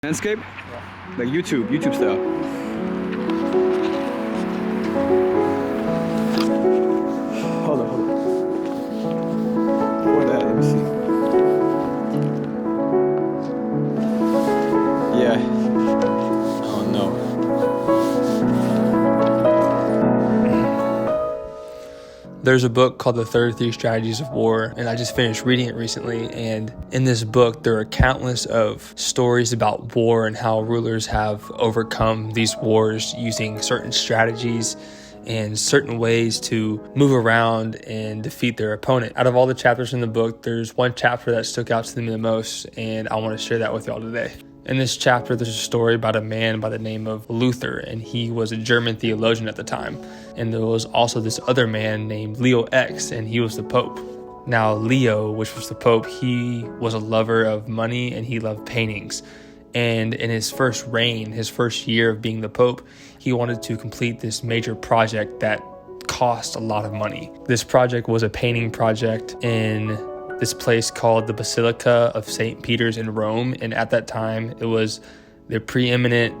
Landscape? Like YouTube style. Hold on. What that? Let me see. Yeah. Oh no. There's a book called The 33 Strategies of War, and I just finished reading it recently. And in this book, there are countless of stories about war and how rulers have overcome these wars using certain strategies and certain ways to move around and defeat their opponent. Out of all the chapters in the book, there's one chapter that stuck out to me the most, and I want to share that with y'all today. In this chapter, there's a story about a man by the name of Luther, and he was a German theologian at the time. And there was also this other man named Leo X, and he was the Pope. Now, Leo, which was the Pope, he was a lover of money and he loved paintings. And in his first reign, his first year of being the Pope, he wanted to complete this major project that cost a lot of money. This project was a painting project in this place called the Basilica of St. Peter's in Rome. And at that time, it was the preeminent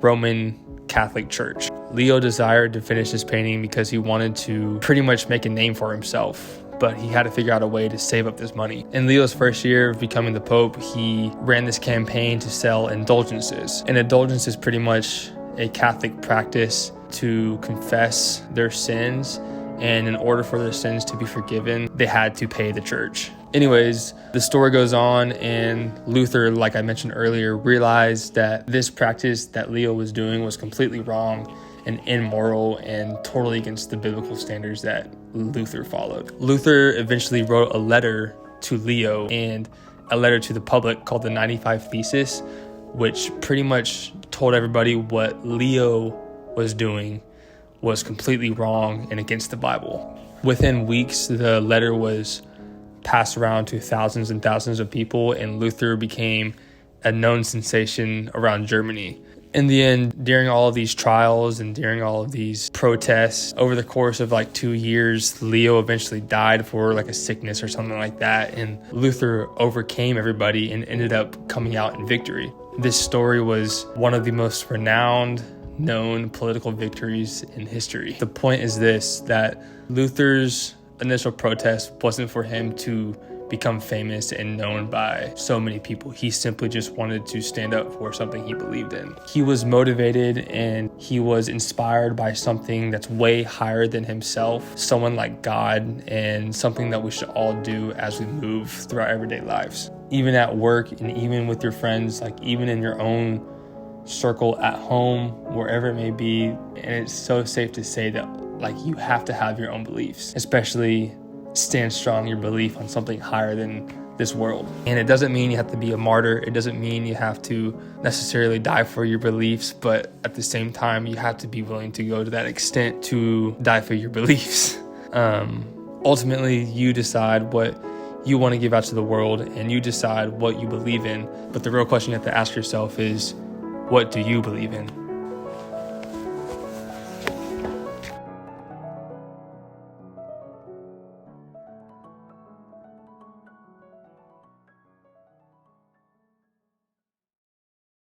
Roman Catholic Church. Leo desired to finish this painting because he wanted to pretty much make a name for himself, but he had to figure out a way to save up this money. In Leo's first year of becoming the Pope, he ran this campaign to sell indulgences. An indulgence is pretty much a Catholic practice to confess their sins, and in order for their sins to be forgiven, they had to pay the church. Anyways, the story goes on, and Luther, like I mentioned earlier, realized that this practice that Leo was doing was completely wrong and immoral and totally against the biblical standards that Luther followed. Luther eventually wrote a letter to Leo and a letter to the public called the 95 Thesis, which pretty much told everybody what Leo was doing was completely wrong and against the Bible. Within weeks, the letter was passed around to thousands and thousands of people, and Luther became a known sensation around Germany. In the end, during all of these trials and during all of these protests, over the course of 2 years, Leo eventually died for a sickness or something like that, and Luther overcame everybody and ended up coming out in victory. This story was one of the most renowned known political victories in history. The point is this, that Luther's initial protest wasn't for him to become famous and known by so many people. He simply just wanted to stand up for something he believed in. He was motivated and he was inspired by something that's way higher than himself, someone like God, and something that we should all do as we move through our everyday lives. Even at work and even with your friends, even in your own circle at home, wherever it may be. And it's so safe to say that you have to have your own beliefs, especially stand strong your belief on something higher than this world. And it doesn't mean you have to be a martyr. It doesn't mean you have to necessarily die for your beliefs, but at the same time, you have to be willing to go to that extent to die for your beliefs. Ultimately, you decide what you want to give out to the world and you decide what you believe in. But the real question you have to ask yourself is, what do you believe in?